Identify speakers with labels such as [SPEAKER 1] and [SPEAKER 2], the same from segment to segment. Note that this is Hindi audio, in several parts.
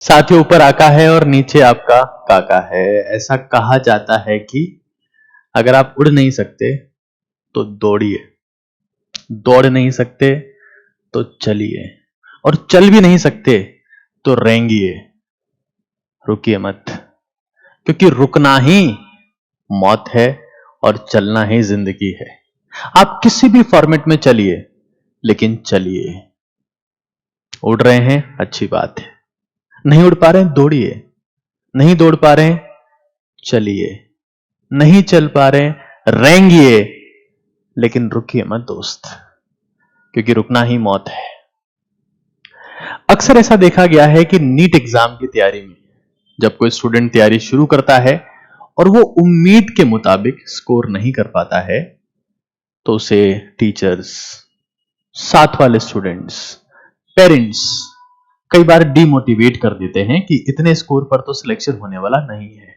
[SPEAKER 1] साथियों, ऊपर आका है और नीचे आपका काका है। ऐसा कहा जाता है कि अगर आप उड़ नहीं सकते तो दौड़िए, दौड़ नहीं सकते तो चलिए, और चल भी नहीं सकते तो रेंगिए। रुकिए मत, क्योंकि रुकना ही मौत है और चलना ही जिंदगी है। आप किसी भी फॉर्मेट में चलिए, लेकिन चलिए। उड़ रहे हैं, अच्छी बात है। नहीं उड़ पा रहे हैं, दौड़िए। नहीं दौड़ पा रहे हैं, चलिए। नहीं चल पा रहे हैं, रेंगिए, लेकिन रुकिए मत दोस्त, क्योंकि रुकना ही मौत है। अक्सर ऐसा देखा गया है कि नीट एग्जाम की तैयारी में जब कोई स्टूडेंट तैयारी शुरू करता है और वो उम्मीद के मुताबिक स्कोर नहीं कर पाता है, तो उसे टीचर्स, साथ वाले स्टूडेंट्स, पेरेंट्स कई बार डिमोटिवेट कर देते हैं कि इतने स्कोर पर तो सिलेक्शन होने वाला नहीं है।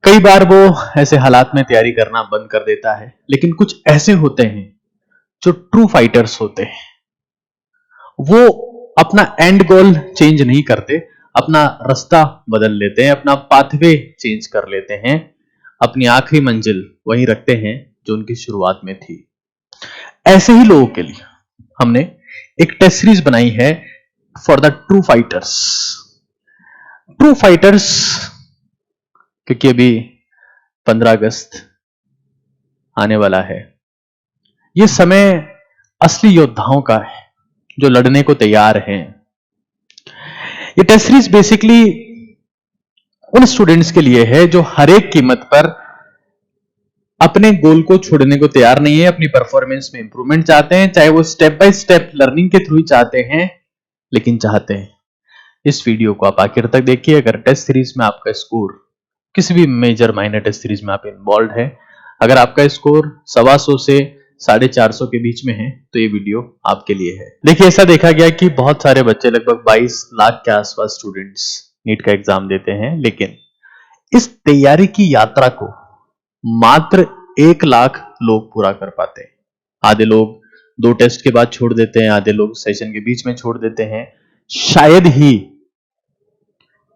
[SPEAKER 1] कई बार वो ऐसे हालात में तैयारी करना बंद कर देता है। लेकिन कुछ ऐसे होते हैं जो ट्रू फाइटर्स होते हैं, वो अपना एंड गोल चेंज नहीं करते, अपना रास्ता बदल लेते हैं, अपना पाथवे चेंज कर लेते हैं, अपनी आखिरी मंजिल वहीं रखते हैं जो उनकी शुरुआत में थी। ऐसे ही लोगों के लिए हमने एक टेस्ट सीरीज बनाई है for the true fighters. True fighters, क्योंकि अभी 15 अगस्त आने वाला है। यह समय असली योद्धाओं का है जो लड़ने को तैयार हैं। ये टेस्ट सीरीज बेसिकली उन स्टूडेंट्स के लिए है जो हर एक कीमत पर अपने गोल को छोड़ने को तैयार नहीं है, अपनी परफॉर्मेंस में इंप्रूवमेंट चाहते हैं, चाहे वो स्टेप बाय स्टेप लर्निंग के थ्रू ही चाहते हैं, लेकिन चाहते हैं। इस वीडियो को आप आखिर तक देखिए। अगर टेस्ट सीरीज में आपका स्कोर, किसी भी मेजर माइनर टेस्ट सीरीज में आप इन्वॉल्व है, अगर आपका स्कोर 125 से 450 के बीच में है, तो ये वीडियो आपके लिए है। देखिए, ऐसा देखा गया कि बहुत सारे बच्चे, लगभग 22 लाख के आसपास स्टूडेंट्स नीट का एग्जाम देते हैं, लेकिन इस तैयारी की यात्रा को मात्र 1 लाख लोग पूरा कर पाते हैं। आधे लोग 2 टेस्ट के बाद छोड़ देते हैं, आधे लोग सेशन के बीच में छोड़ देते हैं। शायद ही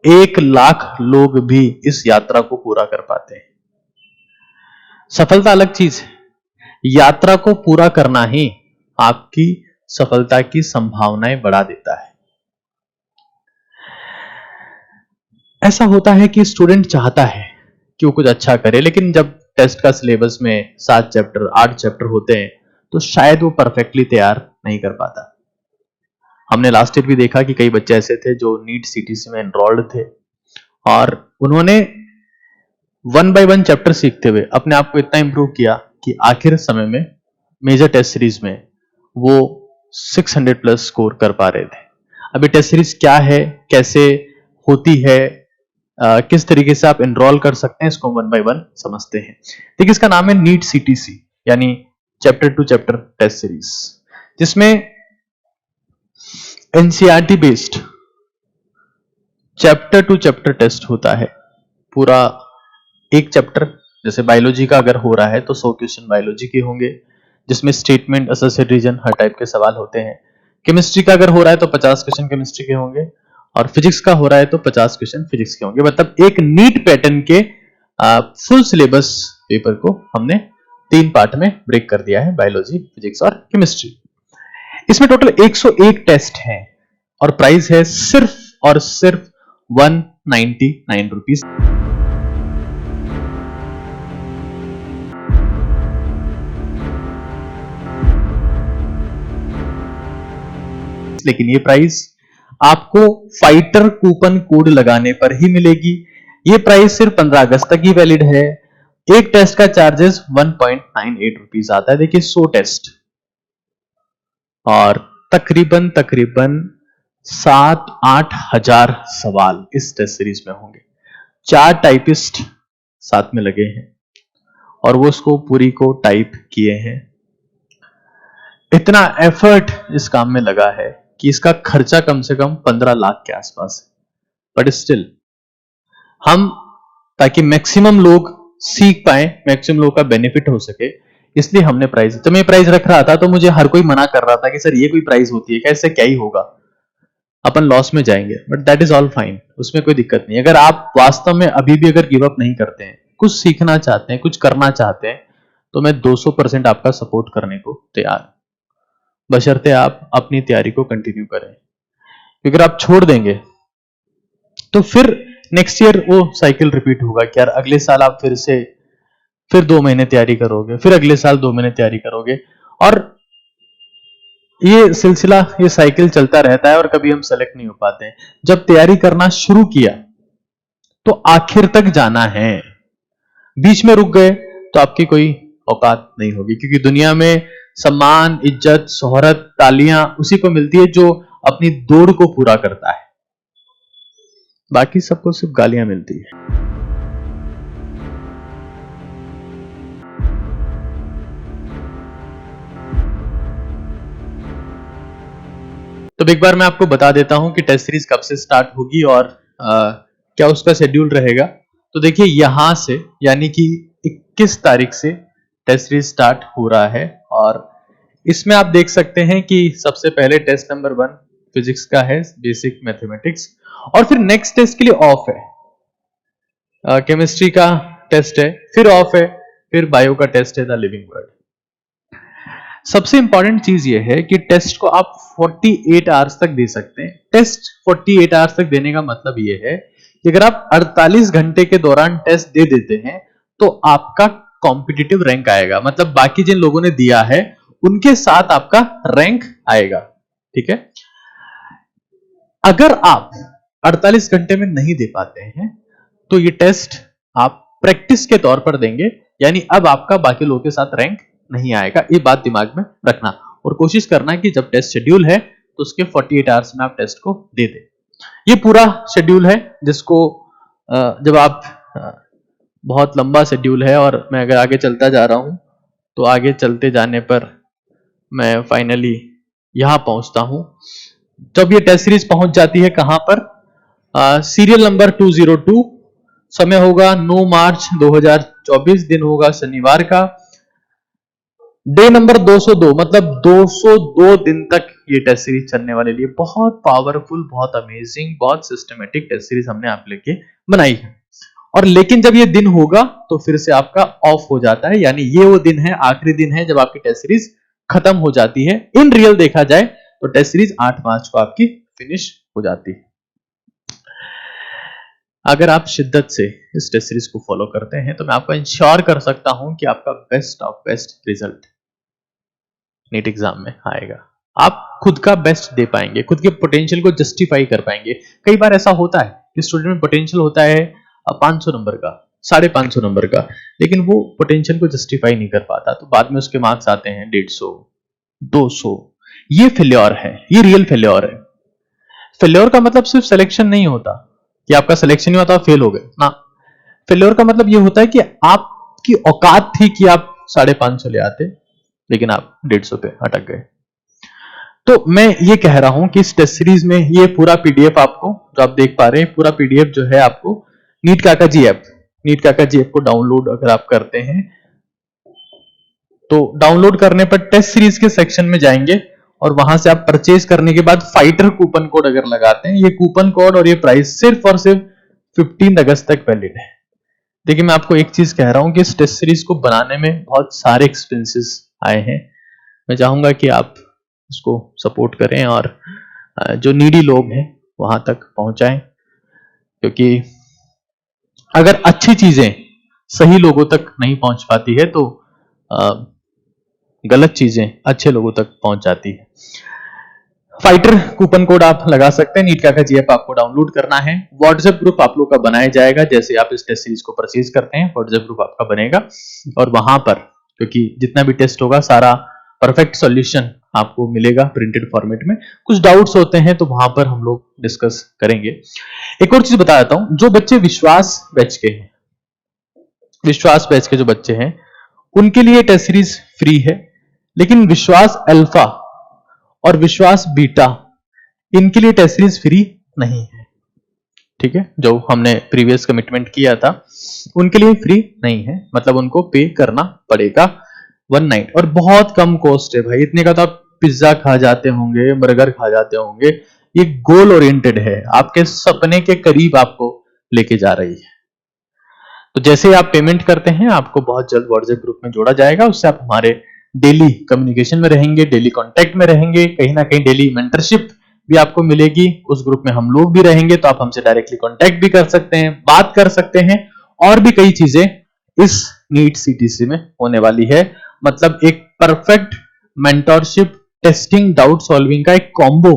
[SPEAKER 1] 1 लाख लोग भी इस यात्रा को पूरा कर पाते हैं। सफलता अलग चीज है, यात्रा को पूरा करना ही आपकी सफलता की संभावनाएं बढ़ा देता है। ऐसा होता है कि स्टूडेंट चाहता है कि वो कुछ अच्छा करे, लेकिन जब टेस्ट का सिलेबस में 7 चैप्टर 8 चैप्टर होते हैं, तो शायद वो परफेक्टली तैयार नहीं कर पाता। हमने लास्ट ईयर भी देखा कि कई बच्चे ऐसे थे जो नीट सीटीसी में एनरोल्ड थे और उन्होंने 1 बाय 1 चैप्टर सीखते हुए अपने आप को इतना इंप्रूव किया कि आखिर समय में मेजर टेस्ट सीरीज में वो 600 प्लस स्कोर कर पा रहे थे। अभी टेस्ट सीरीज क्या है, कैसे होती है, किस तरीके से आप एनरोल कर सकते हैं, इसको 1 बाय 1 समझते हैं। देखिए, इसका नाम है नीट सीटीसी, यानी chapter to chapter test series, जिसमें NCERT based chapter to chapter test होता है। पूरा एक चैप्टर, जैसे बायोलॉजी का अगर हो रहा है तो 100 क्वेश्चन बायोलॉजी के होंगे, जिसमें स्टेटमेंट, एसोसिएट रीजन, हर टाइप के सवाल होते हैं। केमिस्ट्री का अगर हो रहा है तो 50 क्वेश्चन केमिस्ट्री के होंगे, और फिजिक्स का हो रहा है तो 50 क्वेश्चन फिजिक्स के होंगे। मतलब एक नीट पैटर्न के फुल सिलेबस पेपर को हमने 3 पार्ट में ब्रेक कर दिया है, बायोलॉजी, फिजिक्स और केमिस्ट्री। इसमें टोटल 101 टेस्ट हैं और प्राइस है सिर्फ और सिर्फ 199 रुपीज। लेकिन ये प्राइस आपको फाइटर कूपन कोड लगाने पर ही मिलेगी। ये प्राइस सिर्फ 15 अगस्त तक ही वैलिड है। एक टेस्ट का चार्जेस 1.98 रुपीज आता है। देखिए, 100 टेस्ट और तकरीबन 7-8 हजार सवाल इस टेस्ट सीरीज में होंगे। 4 टाइपिस्ट साथ में लगे हैं और वो उसको पूरी को टाइप किए हैं। इतना एफर्ट इस काम में लगा है कि इसका खर्चा कम से कम 15 लाख के आसपास है। बट स्टिल हम, ताकि मैक्सिमम लोग सीख पाए, मैक्सिमम लोग का बेनिफिट हो सके, इसलिए हमने प्राइस, जब मैं प्राइस रख रहा था तो मुझे हर कोई मना कर रहा था कि सर ये कोई प्राइस होती है क्या, इससे क्या ही होगा। अपन लॉस में जाएंगे, but that is all fine, उसमें कोई दिक्कत नहीं। अगर आप वास्तव में अभी भी अगर गिव अप नहीं करते हैं, कुछ सीखना चाहते हैं, कुछ करना चाहते हैं, तो मैं 200% आपका सपोर्ट करने को तैयार हूं, बशर्ते आप अपनी तैयारी को कंटिन्यू करें। अगर आप छोड़ देंगे तो फिर नेक्स्ट ईयर वो साइकिल रिपीट होगा कि यार अगले साल आप फिर 2 महीने तैयारी करोगे, फिर अगले साल 2 महीने तैयारी करोगे, और ये सिलसिला, ये साइकिल चलता रहता है और कभी हम सेलेक्ट नहीं हो पाते हैं। जब तैयारी करना शुरू किया तो आखिर तक जाना है, बीच में रुक गए तो आपकी कोई औकात नहीं होगी, क्योंकि दुनिया में सम्मान, इज्जत, शोहरत, तालियां उसी को मिलती है जो अपनी दौड़ को पूरा करता है, बाकी सबको सिर्फ गालियां मिलती है। तो एक बार मैं आपको बता देता हूं कि टेस्ट सीरीज कब से स्टार्ट होगी और क्या उसका शेड्यूल रहेगा। तो देखिए यहां से, यानी कि 21 तारीख से टेस्ट सीरीज स्टार्ट हो रहा है, और इसमें आप देख सकते हैं कि सबसे पहले टेस्ट नंबर 1 फिजिक्स का है, बेसिक मैथमेटिक्स, और फिर नेक्स्ट टेस्ट के लिए ऑफ है, केमिस्ट्री का टेस्ट है, फिर ऑफ है, फिर बायो का टेस्ट है, द लिविंग वर्ड। सबसे इंपॉर्टेंट चीज ये है कि टेस्ट को आप 48 आवर्स तक दे सकते हैं। टेस्ट 48 आवर्स तक देने का मतलब ये है कि अगर आप 48 घंटे के दौरान टेस्ट दे देते हैं तो आपका कॉम्पिटिटिव रैंक आएगा, मतलब बाकी जिन लोगों ने दिया है उनके साथ आपका रैंक आएगा, ठीक है। अगर आप 48 घंटे में नहीं दे पाते हैं तो ये टेस्ट आप प्रैक्टिस के तौर पर देंगे, यानी अब आपका बाकी लोगों के साथ रैंक नहीं आएगा। ये बात दिमाग में रखना और कोशिश करना कि जब टेस्ट शेड्यूल है तो उसके 48 आवर्स में आप टेस्ट को दे दें। ये पूरा शेड्यूल है जिसको जब आप, बहुत लंबा शेड्यूल है और मैं अगर आगे चलता जा रहा हूं तो आगे चलते जाने पर मैं फाइनली यहां पहुंचता हूं। जब ये टेस्ट सीरीज पहुंच जाती है कहां पर, सीरियल नंबर 202, समय होगा 9 मार्च 2024, दिन होगा शनिवार का, डे नंबर 202, मतलब 202 दिन तक ये टेस्ट सीरीज चलने वाले लिए। बहुत पावरफुल, बहुत अमेजिंग, बहुत सिस्टमेटिक टेस्ट सीरीज हमने आप लेके बनाई है। और लेकिन जब ये दिन होगा तो फिर से आपका ऑफ हो जाता है, यानी ये वो दिन है, आखिरी दिन है जब आपकी टेस्ट सीरीज खत्म हो जाती है। इन रियल देखा जाए तो टेस्ट सीरीज 8 मार्च को आपकी फिनिश हो जाती है। अगर आप शिद्दत से इस टेस्ट सीरीज को फॉलो करते हैं तो मैं आपको इंश्योर कर सकता हूं कि आपका best of best result NEET exam में आएगा। आप खुद का बेस्ट दे पाएंगे, खुद के पोटेंशियल को जस्टिफाई कर पाएंगे। कई बार ऐसा होता है कि स्टूडेंट में पोटेंशियल होता है 500 नंबर का, 550 नंबर का, लेकिन वो पोटेंशियल को जस्टिफाई नहीं कर पाता, तो बाद में उसके मार्क्स आते हैं 150, 200। ये फेल्योर है, ये रियल फेल्योर है। फेल्योर का मतलब सिर्फ सिलेक्शन नहीं होता कि आपका सिलेक्शन नहीं होता फेल हो गए ना। फेल्योर का मतलब ये होता है कि आपकी औकात थी कि आप 550 ले आते, लेकिन आप 150 पे अटक गए। तो मैं ये कह रहा हूं कि इस टेस्ट सीरीज में ये पूरा पीडीएफ आपको, जो आप देख पा रहे हैं, पूरा पीडीएफ जो है आपको नीट काकाजी ऐप, नीट काकाजी ऐप को डाउनलोड अगर आप करते हैं तो डाउनलोड करने पर टेस्ट सीरीज के सेक्शन में जाएंगे और वहां से आप परचेज करने के बाद फाइटर कूपन कोड अगर लगाते हैं, ये कूपन कोड और ये प्राइस सिर्फ और सिर्फ 15 अगस्त तक वैलिड है। देखिए मैं आपको एक चीज कह रहा हूं कि इस टेस्ट सीरीज को बनाने में बहुत सारे एक्सपेंसेस आए हैं। मैं चाहूंगा कि आप इसको सपोर्ट करें और जो नीडी लोग हैं वहां तक पहुंचाएं, क्योंकि अगर अच्छी चीजें सही लोगों तक नहीं पहुंच पाती है तो गलत चीजें अच्छे लोगों तक पहुंच जाती है। फाइटर कूपन कोड आप लगा सकते हैं, नीट काकाजी ऐप आपको डाउनलोड करना है। व्हाट्सएप ग्रुप आप लोग का बनाया जाएगा, जैसे आप इस टेस्ट सीरीज को परचेज करते हैं व्हाट्सएप ग्रुप आपका बनेगा, और वहां पर क्योंकि जितना भी टेस्ट होगा सारा परफेक्ट सॉल्यूशन आपको मिलेगा प्रिंटेड फॉर्मेट में। कुछ डाउट्स होते हैं तो वहां पर हम लोग डिस्कस करेंगे। एक और चीज बता देता हूं, जो बच्चे विश्वास बैच के हैं, विश्वास बैच के जो बच्चे हैं उनके लिए टेस्ट सीरीज फ्री है, लेकिन विश्वास अल्फा और विश्वास बीटा इनके लिए टेस्ट सीरीज फ्री नहीं है, ठीक है। जो हमने प्रीवियस कमिटमेंट किया था उनके लिए फ्री नहीं है, मतलब उनको पे करना पड़ेगा 1 नाइट, और बहुत कम कॉस्ट है भाई। इतने का तो आप पिज्जा खा जाते होंगे, बर्गर खा जाते होंगे, ये गोल ओरिएंटेड है, आपके सपने के करीब आपको लेके जा रही है। तो जैसे आप पेमेंट करते हैं आपको बहुत जल्द व्हाट्सएप ग्रुप में जोड़ा जाएगा, उससे आप हमारे डेली कम्युनिकेशन में रहेंगे, डेली कांटेक्ट में रहेंगे, कहीं ना कहीं डेली मेंटरशिप भी आपको मिलेगी। उस ग्रुप में हम लोग भी रहेंगे, तो आप हमसे डायरेक्टली कांटेक्ट भी कर सकते हैं, बात कर सकते हैं, और भी कई चीजें इस नीट सीटीसी में होने वाली है। मतलब एक perfect mentorship, testing, doubt solving का एक कॉम्बो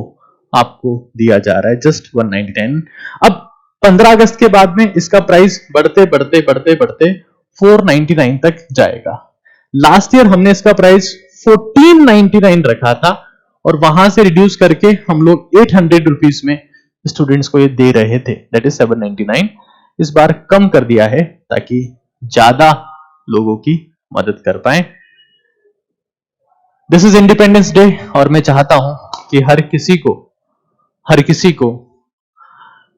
[SPEAKER 1] आपको दिया जा रहा है जस्ट 199। अब 15 अगस्त के बाद में इसका प्राइस बढ़ते बढ़ते बढ़ते बढ़ते 499 तक जाएगा। लास्ट ईयर हमने इसका प्राइस 1499 रखा था, और वहां से रिड्यूस करके हम लोग 800 रुपीज में स्टूडेंट्स को ये दे रहे थे, दैट इज 799। इस बार कम कर दिया है ताकि ज्यादा लोगों की मदद कर पाए। दिस इज इंडिपेंडेंस डे, और मैं चाहता हूं कि हर किसी को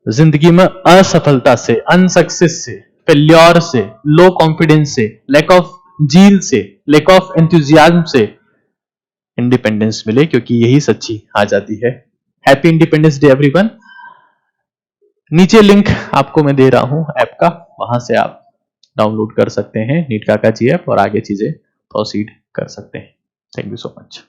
[SPEAKER 1] जिंदगी में असफलता से, अनसक्सेस से, फेल्योर से, लो कॉन्फिडेंस से, लैक ऑफ जील से, लैक ऑफ एंथुजियाज्म से इंडिपेंडेंस मिले, क्योंकि यही सच्ची आजादी है। Happy independence day everyone. नीचे लिंक आपको मैं दे रहा हूं ऐप का, वहां से आप डाउनलोड कर सकते हैं नीट काका जी ऐप, और आगे चीजें प्रोसीड कर सकते हैं। Thank you so much.